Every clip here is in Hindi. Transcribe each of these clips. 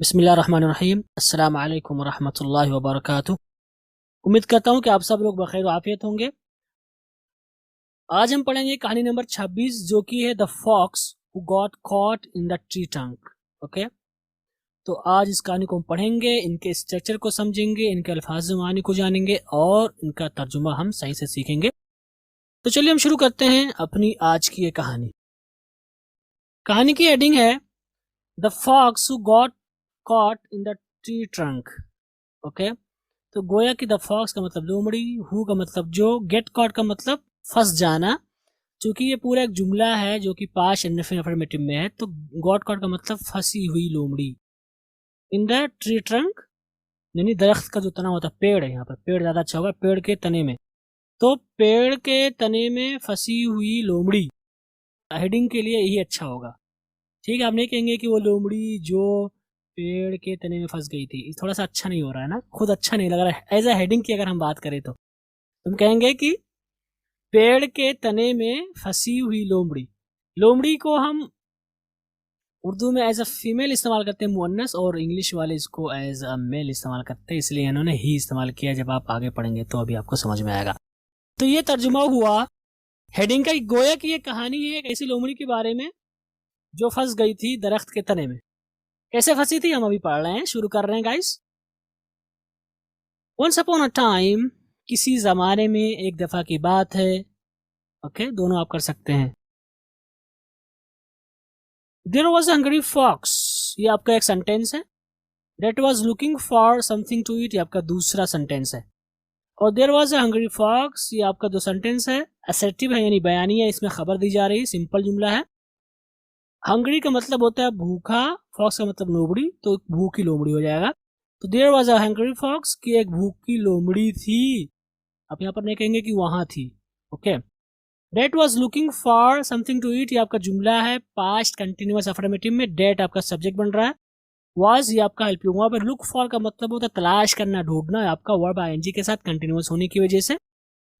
बिस्मिल्लाहिर्रहमानिर्रहीम। अस्सलाम वालेकुम रहमतुल्लाहि व बरकातुहू। उम्मीद करता हूँ कि आप सब लोग बखैर आफियत होंगे। आज हम पढ़ेंगे कहानी नंबर 26 जो कि है the fox who got caught in the tree trunk. Okay, तो आज इस कहानी को हम पढ़ेंगे, इनके स्ट्रक्चर को समझेंगे, इनके अल्फाज मानी को जानेंगे और इनका तर्जुमा हम सही से सीखेंगे। तो चलिए हम शुरू करते हैं अपनी आज की ये कहानी। कहानी की हेडिंग है the fox who got caught in the tree trunk. Okay, तो गोया की द फॉक्स का मतलब लोमड़ी, हु का मतलब जो, गेट कॉट का मतलब फंस जाना। चूंकि ये पूरा एक जुमला है जो कि पास्ट अफर्मेटिव में है, तो गॉट कॉट का मतलब फंसी हुई लोमड़ी। इन द ट्री ट्रंक यानी दरख्त का जो तना होता है, पेड़ है, यहाँ पर पेड़ ज्यादा अच्छा होगा, पेड़ के तने में। तो पेड़ के तने में फंसी हुई लोमड़ी, हेडिंग के लिए यही अच्छा होगा। ठीक है, आप नहीं कहेंगे कि वो लोमड़ी जो पेड़ के तने में फंस गई थी। थोड़ा सा अच्छा नहीं हो रहा है ना, खुद अच्छा नहीं लग रहा है। एज अ हेडिंग की अगर हम बात करें तो हम कहेंगे कि पेड़ के तने में फंसी हुई लोमड़ी। लोमड़ी को हम उर्दू में एज अ फीमेल इस्तेमाल करते हैं मुअन्नस, और इंग्लिश वाले इसको एज अ मेल इस्तेमाल करते हैं, इसलिए इन्होंने ही इस्तेमाल किया। जब आप आगे पढ़ेंगे तो अभी आपको समझ में आएगा। तो ये तर्जुमा हुआ हेडिंग का। गोया की ये कहानी है एक ऐसी लोमड़ी के बारे में जो फंस गई थी दरख्त के तने में। कैसे फंसी थी हम अभी पढ़ रहे हैं, शुरू कर रहे हैं guys. Once upon a time, किसी जमाने में, एक दफा की बात है। ओके, दोनों आप कर सकते हैं। There was a hungry fox, ये आपका एक सेंटेंस है। That was looking for something to eat, ये आपका दूसरा सेंटेंस है। और there was a hungry fox, ये आपका जो सेंटेंस है असर्टिव है, यानी बयानी है, इसमें खबर दी जा रही है, सिंपल जुमला है। हंग्री का मतलब होता है भूखा, फॉक्स का मतलब लोमड़ी, तो भूखी लोमड़ी हो जाएगा। तो there was a hungry fox की एक भूखी लोमड़ी थी। आप यहाँ पर नहीं कहेंगे कि वहां थी। Okay, that was looking for something to eat, ये आपका जुमला है पास्ट कंटिन्यूअस अफर्मेटिव में। डेट आपका सब्जेक्ट बन रहा है, वॉज ये आपका हेल्पिंग वर्ब है। लुक फॉर का मतलब होता है तलाश करना, ढूंढना, आपका वर्ब आईएनजी के साथ कंटिन्यूअस होने की वजह से।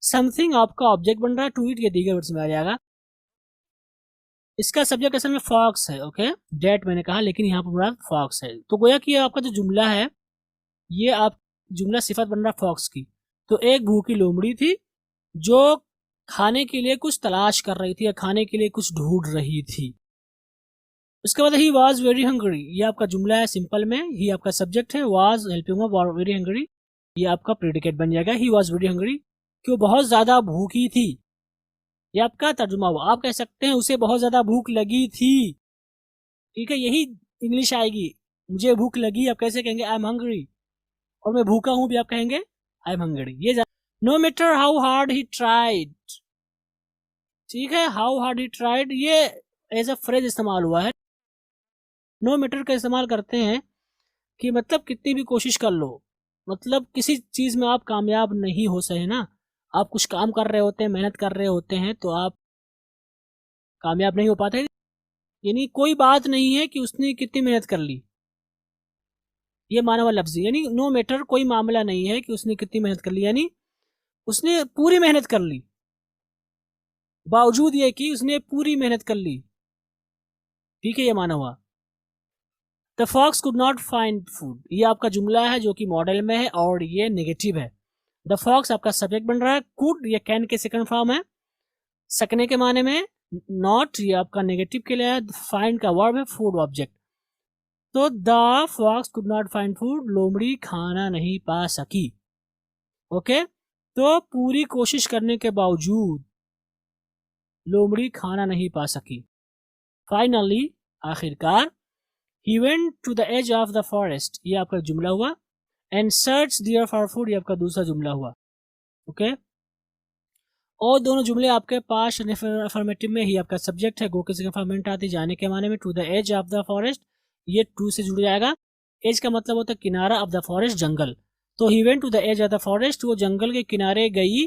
समथिंग आपका ऑब्जेक्ट बन रहा है, टू ईट ये दीगर वर्ड्स में आ जाएगा। इसका सब्जेक्ट असल में फॉक्स है। ओके, डेट मैंने कहा, लेकिन यहाँ पर बन फॉक्स है। तो गोया कि आपका जो जुमला है, ये आप जुमला सिफत बन रहा फॉक्स की। तो एक भूखी लोमड़ी थी जो खाने के लिए कुछ तलाश कर रही थी या खाने के लिए कुछ ढूंढ रही थी। उसके बाद ही वॉज वेरी हंग्री, ये आपका जुमला है सिंपल में, ही आपका सब्जेक्ट है, was helping verb, very hungry ये आपका प्रेडिकेट बन जाएगा। ही वॉज वेरी हंग्री कि वो बहुत ज्यादा भूखी थी, ये आपका तर्जुमा हुआ। आप कह सकते हैं उसे बहुत ज्यादा भूख लगी थी। ठीक है, यही इंग्लिश आएगी। मुझे भूख लगी, आप कैसे कहेंगे? I am hungry. और मैं भूखा हूं भी आप कहेंगे आई एम हंग्री। ये no matter how hard he tried, ठीक है, हाउ हार्ड ही ट्राइड ये एज अ फ्रेज इस्तेमाल हुआ है। नो मैटर का इस्तेमाल करते हैं कि मतलब कितनी भी कोशिश कर लो, मतलब किसी चीज में आप कामयाब नहीं हो सके ना, आप कुछ काम कर रहे होते हैं, मेहनत कर रहे होते हैं, तो आप कामयाब नहीं हो पाते। यानी कोई बात नहीं है कि उसने कितनी मेहनत कर ली, ये माना हुआ लफ्ज। यानी नो मैटर कोई मामला नहीं है कि उसने कितनी मेहनत कर ली, यानी उसने पूरी मेहनत कर ली, बावजूद ये कि उसने पूरी मेहनत कर ली। ठीक है, ये माना हुआ। The fox could not find food, ये आपका जुमला है जो कि मॉडल में है और ये नेगेटिव है। द फॉक्स आपका सब्जेक्ट बन रहा है, कुड ये कैन के सेकंड फॉर्म है, सकने के माने में। नॉट ये आपका नेगेटिव के लिए है, फाइंड का वर्ब है, फूड ऑब्जेक्ट। तो the fox could not find food, लोमड़ी खाना नहीं पा सकी। ओके, तो पूरी कोशिश करने के बावजूद लोमड़ी खाना नहीं पा सकी। फाइनली आखिरकार, he went to the edge of the forest, ये आपका जुमला हुआ। And search there for food, ये आपका दूसरा जुमला हुआ। ओके, और दोनों जुमले आपके पास अफर्मेटिव में, ही आपका सब्जेक्ट है, गो के सेकंड फॉर्मेट आती जाने के माने में। To the edge of the forest ये टू से जुड़ जाएगा। एज का मतलब होता है किनारा, ऑफ द फॉरेस्ट जंगल। तो he went to the edge of the forest, वो जंगल के किनारे गई।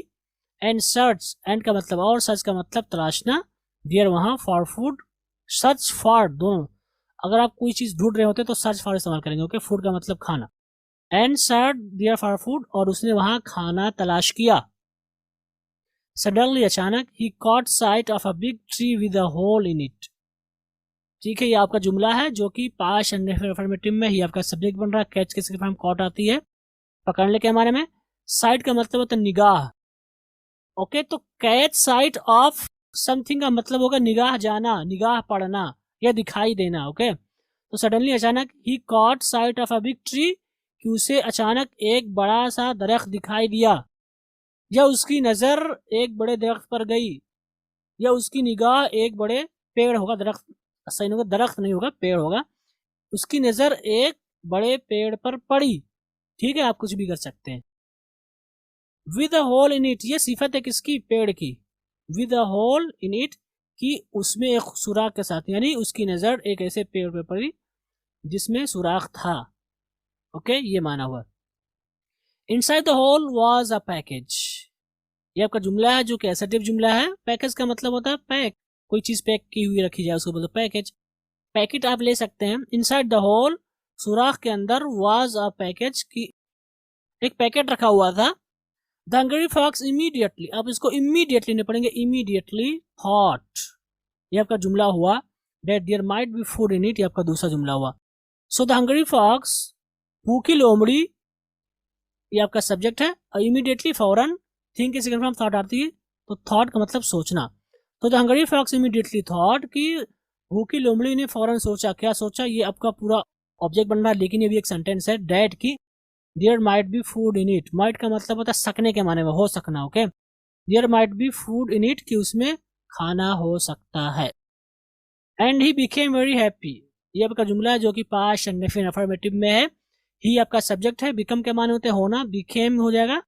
एंड सर्च, एंड का मतलब और, सर्च का मतलब तलाशना, डियर वहां, फॉर फूड, सर्च फॉर दोनों। अगर आप कोई चीज ढूंढ रहे होते तो सर्च फॉर इस्तेमाल करेंगे। ओके, फूड का मतलब खाना। And searched here for food, और उसने वहां खाना तलाश किया। सडनली अचानक, ही caught sight of a big tree with a hole in it, ठीक है, ये आपका जुमला है जो कि पास्ट अफर्मेटिव में ही आपका सब्जेक्ट बन रहा है। कैच किसके फॉर्म कॉट आती है पकड़ने के हमारे में। साइट का मतलब होता है निगाह। ओके, तो कैच साइट ऑफ समथिंग का मतलब होगा निगाह जाना, निगाह पड़ना या दिखाई देना। ओके, तो सडनली अचानक ही caught sight of a big tree, कि उसे अचानक एक बड़ा सा दरख्त दिखाई दिया, या उसकी नजर एक बड़े दरख्त पर गई, या उसकी निगाह एक बड़े पेड़ होगा, दरख्त सही नहीं होगा, दरख्त नहीं होगा, पेड़ होगा, उसकी नजर एक बड़े पेड़ पर पड़ी। ठीक है, आप कुछ भी कर सकते हैं। With a hole in it, ये सिफत है किसकी, पेड़ की। With a hole in it, कि उसमें एक सुराख के साथ, यानी उसकी नजर एक ऐसे पेड़ पर पड़ी जिसमें सुराख था। ओके, ये माना हुआ। Inside the hole was a package, ये आपका जुमला है जो कि एसर्टिव जुमला है। पैकेज का मतलब होता है पैक, कोई चीज पैक की हुई रखी जाए उसको बोलते पैकेज। पैकेट आप ले सकते हैं। इनसाइड द होल, सुराख के अंदर, वाज अ पैकेज, की एक पैकेट रखा हुआ था। द हंग्री फॉक्स इमीडिएटली, आप इसको इमीडिएटली नहीं पढ़ेंगे, इमीडिएटली थॉट, ये आपका जुमला हुआ। That there might be food in it, ये आपका दूसरा जुमला हुआ। सो द हंग्री फॉक्स, भूखी लोमड़ी, ये आपका सब्जेक्ट है। और इमीडिएटली फौरन, थिंक की सेकंड फॉर्म थॉट आती है, तो थॉट का मतलब सोचना। तो the hungry fox immediately thought, कि भूखी लोमड़ी ने फौरन सोचा। क्या सोचा, ये आपका पूरा ऑब्जेक्ट बन रहा है, लेकिन ये भी एक सेंटेंस है। डैट की there might be food in it, might का मतलब होता है सकने के माने में, हो सकना। Okay, there might be food in it, कि उसमें खाना हो सकता है। And he became very happy, ये आपका जुमला है जो कि पास्ट इंडेफिनिट अफर्मेटिव में है। ही आपका सब्जेक्ट है, बिकम के माने होते हैं होना, बिकेम हो जाएगा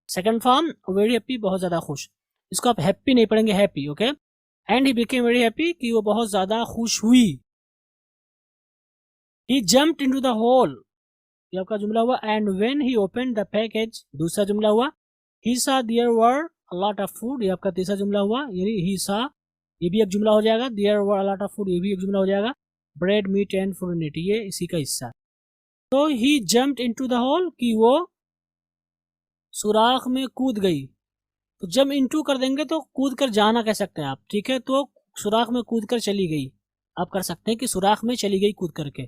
सेकंड फॉर्म। वेरी हैप्पी, बहुत ज्यादा खुश, इसको आप हैप्पी नहीं पढ़ेंगे, happy. Okay, and he became very happy, कि वो बहुत ज्यादा खुश हुई। He jumped into the hole, ये आपका जुमला हुआ। And when he opened the package, दूसरा जुमला हुआ। He saw there were a lot of food, ये आपका तीसरा जुमला हुआ। यानी ही सा, ये भी एक जुमला हो जाएगा। There were a lot of food, ये भी एक जुमला हो जाएगा। Bread, meat and food in it, ये इसी का हिस्सा। तो he jumped into the hole, कि वो सुराख में कूद गई। तो जब इनटू कर देंगे तो कूद कर जाना कह सकते हैं आप। ठीक है, तो सुराख में कूद कर चली गई, आप कर सकते हैं कि सुराख में चली गई कूद करके।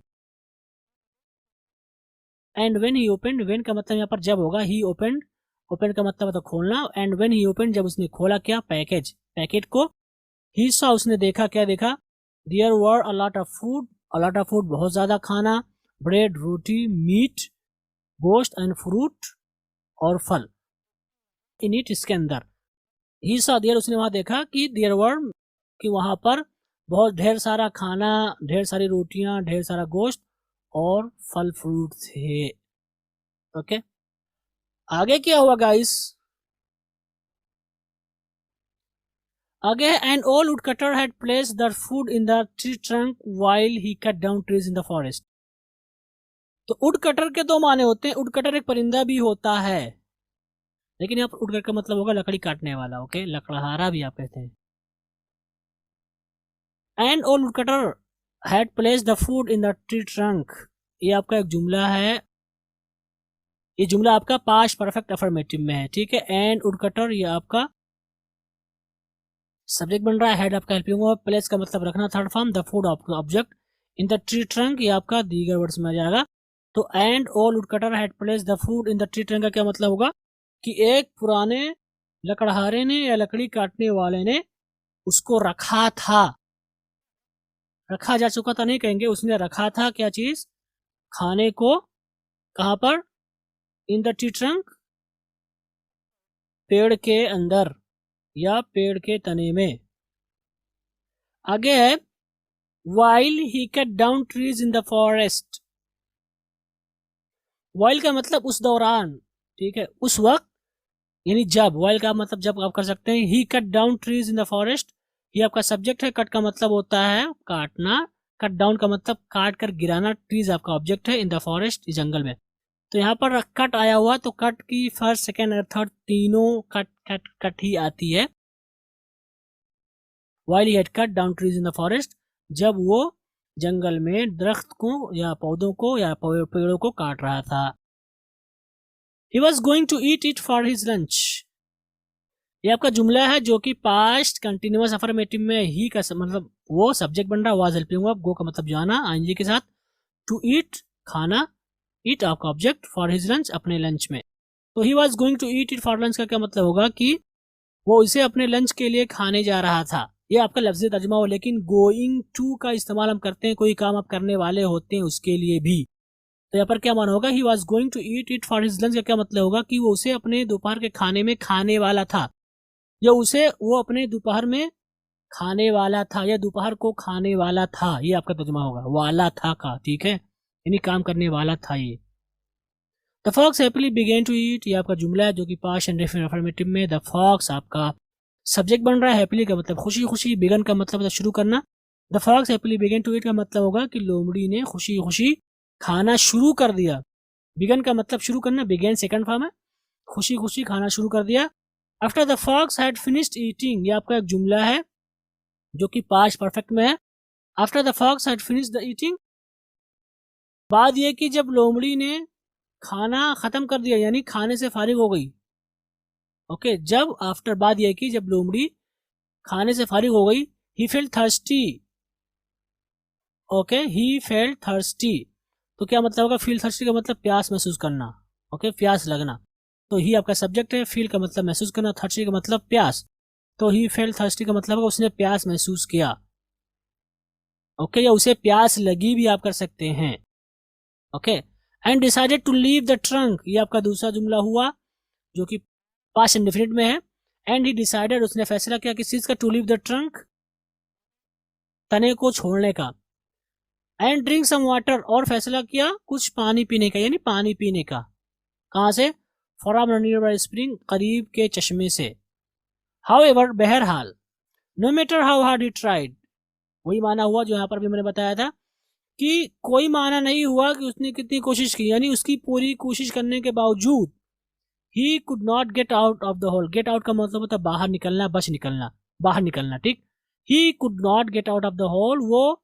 And when he opened, when का मतलब यहाँ पर जब होगा। ही ओपनड, ओपन का मतलब होता खोलना। एंड व्हेन ही ओपनड, जब उसने खोला क्या, पैकेज, पैकेट को। ही सा, उसने देखा, क्या देखा। There were a lot of food, a lot of food, बहुत ज्यादा खाना। ब्रेड, रोटी, मीट, गोश्त, एंड फ्रूट, और फल इन इट, इसके अंदर। ही सा देयर, उसने वहां देखा कि देयर वर, कि वहां पर बहुत ढेर सारा खाना, ढेर सारी रोटियां, ढेर सारा गोश्त और फल फ्रूट थे। ओके, आगे क्या हुआ गाइस, आगे। And all would cutter had placed the food in the tree trunk while he cut down trees in the forest. तो वुड कटर के दो माने होते हैं। वुड कटर एक परिंदा भी होता है, लेकिन यहाँ पर वुड कटर का मतलब होगा लकड़ी काटने वाला। ओके, लकड़हारा भी आप कहते हैं। And all would cutter had placed the food in the tree trunk, ये आपका एक जुमला है। ये जुमला आपका पास्ट परफेक्ट अफर्मेटिव में है। ठीक है, एंड वुड कटर, ये आपका सब्जेक्ट बन रहा है। हेड आपका हेल्पिंग वर्ब, प्लेस का मतलब रखना, third form. The food object, in the tree trunk, ये आपका दीगर वर्ड्स में आ जाएगा। तो and all would cutter had place the food in the tree trunk का क्या मतलब होगा, कि एक पुराने लकड़हारे ने या लकड़ी काटने वाले ने उसको रखा था। रखा जा चुका था नहीं कहेंगे, उसने रखा था क्या चीज, खाने को। कहां पर, इन द ट्री ट्रंक, पेड़ के अंदर या पेड़ के तने में। आगे है while he cut down trees in the forest, while का मतलब उस दौरान। ठीक है, उस वक्त, यानी जब। while का मतलब जब आप कर सकते हैं। he cut down trees in the forest, ये आपका सब्जेक्ट है। कट का मतलब होता है काटना, कट डाउन का मतलब काट कर गिराना। ट्रीज आपका ऑब्जेक्ट है। इन द फॉरेस्ट, जंगल में। तो यहाँ पर कट आया हुआ, तो कट की फर्स्ट, सेकेंड और थर्ड तीनों कट कट कट ही आती है। while he had cut down trees in the forest, जब वो जंगल में दरख्त को या पौधों को या पेड़ों को काट रहा था। He was going to eat it for his lunch, ये आपका जुमला है जो कि पास्ट कंटिन्यूअस अफर्मेटिव में ही का मतलब वो सब्जेक्ट बन रहा है, वाज हेल्पिंग वर्ब, गो का मतलब जाना आईएनजी के साथ, टू ईट खाना, ईट आपका ऑब्जेक्ट, फॉर हिज लंच अपने लंच में। तो he was going to eat it for lunch का क्या मतलब होगा कि वो इसे अपने लंच के लिए खाने जा रहा था। ये आपका लफ्ज़ी तर्जुमा हो, लेकिन गोइंग टू का इस्तेमाल हम करते हैं कोई काम आप करने वाले होते हैं उसके लिए भी। तो यहाँ पर क्या माना होगा, he was going to eat it for his lunch का क्या मतलब होगा कि वो उसे अपने दोपहर के खाने में खाने वाला था, या उसे वो अपने दोपहर में खाने वाला था, या दोपहर को खाने वाला था। ये आपका तर्जुमा होगा वाला था का, ठीक है, यानी काम करने वाला था ये। The fox happily began to eat, ये आपका जुमला है जो कि पास्ट एंड अफर्मेटिव में द फॉक्स आपका सब्जेक्ट बन रहा है, हैप्पीली का मतलब खुशी खुशी, बिगन का मतलब शुरू करना। The fox happily began to eat का मतलब होगा कि लोमड़ी ने खुशी खुशी खाना शुरू कर दिया। बिगन का मतलब शुरू करना, बिगेन सेकंड फॉर्म है, खुशी खुशी खाना शुरू कर दिया। After the fox had finished eating, ये आपका एक जुमला है जो कि पास्ट परफेक्ट में है। After the fox had finished the eating, बाद ये कि जब लोमड़ी ने खाना खत्म कर दिया, यानी खाने से फारिग हो गई। ओके, जब आफ्टर बाद यह कि जब लोमड़ी खाने से फारिग हो गई, he felt thirsty. Okay, he felt thirsty, तो क्या मतलब होगा, फील थर्स्टी का मतलब प्यास महसूस करना। ओके, प्यास लगना। तो ही आपका सब्जेक्ट है, फील का मतलब महसूस करना, थर्स्टी का मतलब प्यास। तो ही फेल्ट थर्स्टी का मतलब होगा उसने प्यास महसूस किया। ओके, या उसे प्यास लगी भी आप कर सकते हैं। Okay, and decided to leave the trunk, ये आपका दूसरा जुमला हुआ जो कि पास्ट इंडेफिनिट में है। एंड ही डिसाइडेड, उसने फैसला किया किस चीज का, टू लीव द ट्रंक, तने को छोड़ने का। एंड ड्रिंक सम वाटर, और फैसला किया कुछ पानी पीने का, यानी पानी पीने का। कहां से, फ्रॉम नियर बाय स्प्रिंग, करीब के चश्मे से। हाउएवर, बहरहाल, no matter how hard he tried, वही माना हुआ जो यहाँ पर भी मैंने बताया था कि कोई माना नहीं हुआ कि उसने कितनी कोशिश की, यानी उसकी पूरी कोशिश करने के बावजूद he could not get out of the hole. Get out का मतलब होता है बाहर निकलना, बच निकलना, बाहर निकलना, ठीक। He could not get out of the hole, वो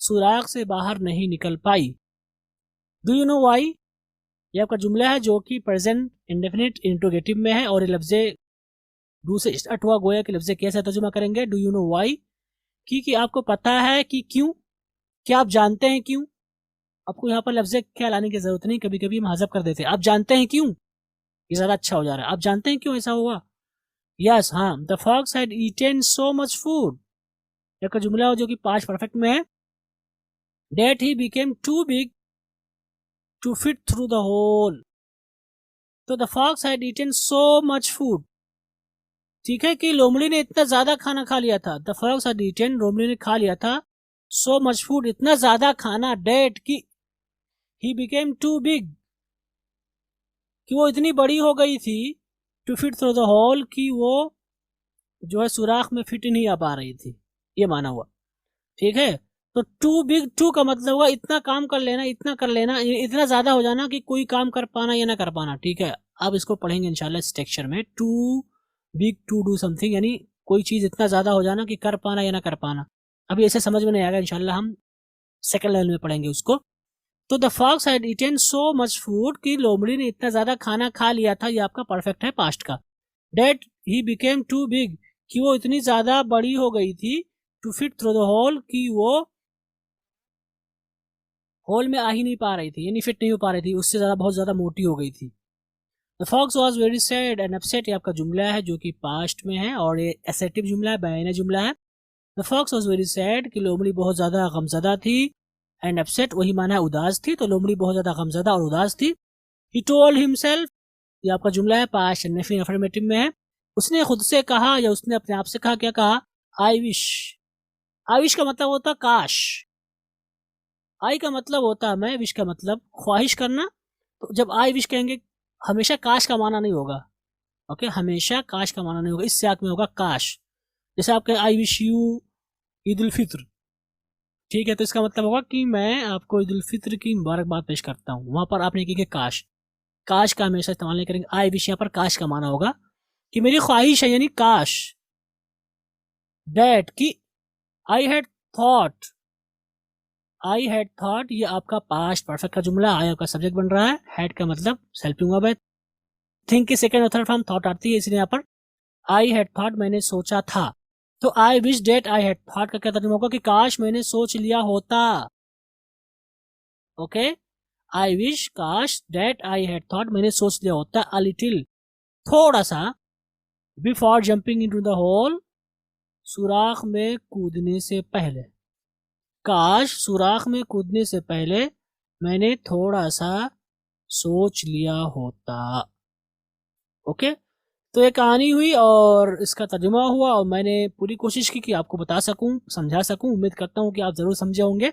सुराग से बाहर नहीं निकल पाई। डू यू नो वाई, ये आपका जुमला है जो कि प्रेजेंट इंडेफिनिट इंट्रोगेटिव में है, और ये लफ्जे डू से स्टार्ट हुआ, गोया के लफ्जे कैसे तर्जुमा करेंगे, डू यू नो वाई, कि आपको पता है कि क्यों, क्या आप जानते हैं क्यों। आपको यहाँ पर लफ्जे क्या लाने की जरूरत नहीं, कभी कभी हम हज़फ कर देते हैं, आप जानते हैं क्यों, ये ज्यादा अच्छा हो जा रहा है, आप जानते हैं क्यों ऐसा हुआ। यस, हाँ, the fox had eaten so much food, एक जुमला हो जो कि पास्ट परफेक्ट में है, that he became too big to fit through the hole. तो the fox had eaten so much food, ठीक है, कि लोमड़ी ने इतना ज्यादा खाना खा लिया था। द फॉक्स हैड ईटेन, लोमड़ी ने खा लिया था, सो मच फूड, इतना ज्यादा खाना, डेट की ही बिकेम टू बिग, कि वो इतनी बड़ी हो गई थी, to fit through the hole, कि वो जो है सुराख में फिट नहीं आ पा रही थी, ये माना हुआ, ठीक है। तो टू बिग, टू का मतलब हुआ इतना काम कर लेना, इतना कर लेना, इतना ज्यादा हो जाना कि कोई काम कर पाना या ना कर पाना, ठीक है। अब इसको पढ़ेंगे इंशाल्लाह इस टेक्सचर में, too big to do something, यानी कोई चीज इतना ज्यादा हो जाना कि कर पाना या ना कर पाना। अभी ऐसे समझ में नहीं आएगा, इंशाल्लाह हम सेकंड लेवल में पढ़ेंगे उसको। तो the fox had eaten so much food, कि लोमड़ी ने इतना ज्यादा खाना खा लिया था, ये आपका परफेक्ट है पास्ट का। That he became too big, कि वो इतनी ज्यादा बड़ी हो गई थी, to fit through the hole, कि वो होल में आ ही नहीं पा रही थी, यानी फिट नहीं हो पा रही थी, उससे ज्यादा बहुत ज्यादा मोटी हो गई थी। The fox was very sad and upset, ये आपका जुमला है जो कि पास्ट में है, और ये एसेटिव जुमला है, बयाना जुमला है। The fox was very sad, कि लोमड़ी बहुत ज्यादा गमजदा थी, एंड अपसेट वही माना है उदास थी, तो लोमड़ी बहुत ज्यादा गमजदा और उदास थी। ही टोल्ड हिमसेल्फ, ये आपका जुमला है पास्ट एंड अफर्मेटिव में है, उसने खुद से कहा, या उसने अपने आप से कहा, क्या कहा, आई विश। आई विश का मतलब होता काश, आई का मतलब होता है मैं, विश का मतलब ख्वाहिश करना। तो जब आई विश कहेंगे, हमेशा काश का माना नहीं होगा। ओके, हमेशा काश का माना नहीं होगा, इस सियाक में होगा काश। जैसे आप कहें I wish you Eid ul Fitr, ठीक है, तो इसका मतलब होगा कि मैं आपको ईद उल फित्र की मुबारकबाद पेश करता हूँ। वहां पर आपने कहा काश, काश का हमेशा इस्तेमाल नहीं करेंगे। आई विश यहाँ पर काश का माना होगा कि मेरी ख्वाहिश है, यानी काश। दैट, की आई had thought, I had thought, ये आपका पास्ट परफेक्ट का जुमला, आई आपका सब्जेक्ट बन रहा है, हैड का मतलब हेल्पिंग वर्ब है। थिंक की सेकंड और थर्ड फॉर्म थॉट आती है, इसलिए यहाँ पर आई हैड थॉट मैंने सोचा था। तो I wish that I had thought का क्या तर्जुमा होगा कि काश मैंने सोच लिया होता। ओके, आई विश काश डेट आई हैड थॉट मैंने सोच लिया होता अ लिटिल थोड़ा सा before jumping into the hole सुराख में कूदने से पहले। काश सुराख में कूदने से पहले मैंने थोड़ा सा सोच लिया होता। ओके, तो ये कहानी हुई और इसका तर्जुमा हुआ और मैंने पूरी कोशिश की कि आपको बता सकूं, समझा सकूं। उम्मीद करता हूं कि आप जरूर समझे होंगे।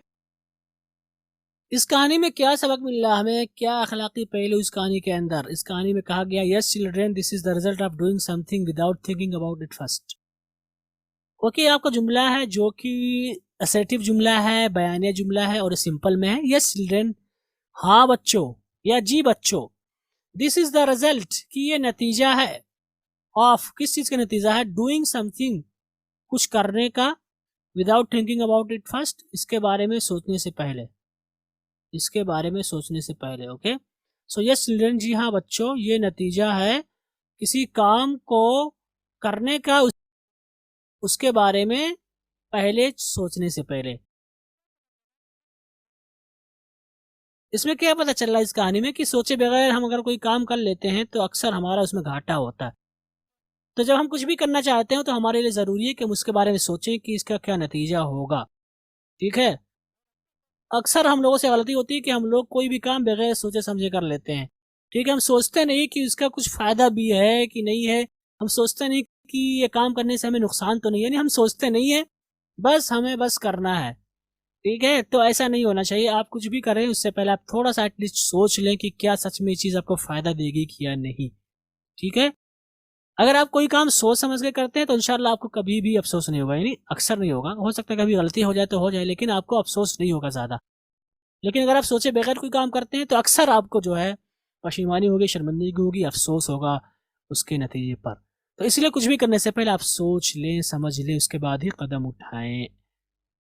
इस कहानी में क्या सबक मिल रहा है हमें, क्या अखलाकी पहलू इस कहानी के अंदर। इस कहानी में कहा गया yes children this is the result of doing something without thinking about it first. Okay, आपका जुमला है जो कि असर्टिव जुमला है, बयानिया जुमला है और सिंपल में है। यस चिल्ड्रेन, हाँ बच्चों या जी बच्चों। दिस इज द रिजल्ट, कि ये नतीजा है। ऑफ, किस चीज का नतीजा है? डूइंग समथिंग, कुछ करने का। Without thinking about it first, इसके बारे में सोचने से पहले। इसके बारे में सोचने से पहले। ओके, सो यस चिल्ड्रन, जी हाँ बच्चों, ये नतीजा है किसी काम को करने का, उसके बारे में पहले सोचने से पहले। इसमें क्या पता चल रहा है इस कहानी में कि सोचे बगैर हम अगर कोई काम कर लेते हैं तो अक्सर हमारा उसमें घाटा होता है। तो जब हम कुछ भी करना चाहते हैं तो हमारे लिए जरूरी है कि हम उसके बारे में सोचें कि इसका क्या नतीजा होगा। ठीक है, अक्सर हम लोगों से गलती होती है कि हम लोग कोई भी काम बगैर सोचे समझे कर लेते हैं। ठीक है, हम सोचते नहीं कि इसका कुछ फायदा भी है कि नहीं है। हम सोचते नहीं कि ये काम करने से हमें नुकसान तो नहीं है, नहीं हम सोचते नहीं है, बस हमें बस करना है। ठीक है, तो ऐसा नहीं होना चाहिए। आप कुछ भी करें उससे पहले आप थोड़ा सा एटलीस्ट सोच लें कि क्या सच में ये चीज आपको फायदा देगी कि या नहीं। ठीक है, अगर आप कोई काम सोच समझ के करते हैं तो इंशाल्लाह आपको कभी भी अफसोस नहीं होगा। यानी अक्सर नहीं होगा, हो सकता है कभी गलती हो जाए तो हो जाए, लेकिन आपको अफसोस नहीं होगा ज्यादा। लेकिन अगर आप सोचे बगैर कोई काम करते हैं तो अक्सर आपको जो है पशेमानी होगी, शर्मिंदगी होगी, अफसोस होगा उसके नतीजे पर। तो इसलिए कुछ भी करने से पहले आप सोच लें, समझ लें, उसके बाद ही कदम उठाएं।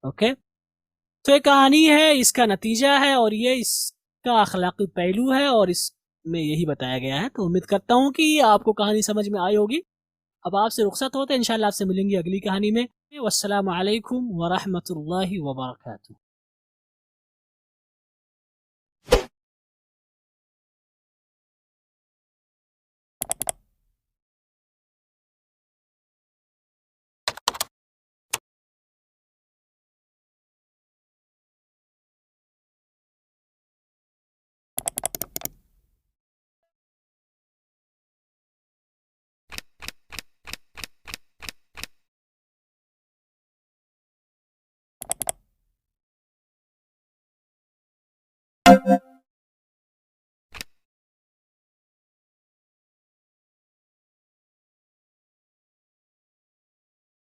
ओके, तो ये कहानी है, इसका नतीजा है और ये इसका अखलाकी पहलू है और इसमें यही बताया गया है। तो उम्मीद करता हूँ कि आपको कहानी समझ में आई होगी। अब आपसे रुखसत होते हैं, इंशाल्लाह आपसे मिलेंगे अगली कहानी में। वस्सलामु अलैकुम वरहमतुल्लाहि वबरकातुहू।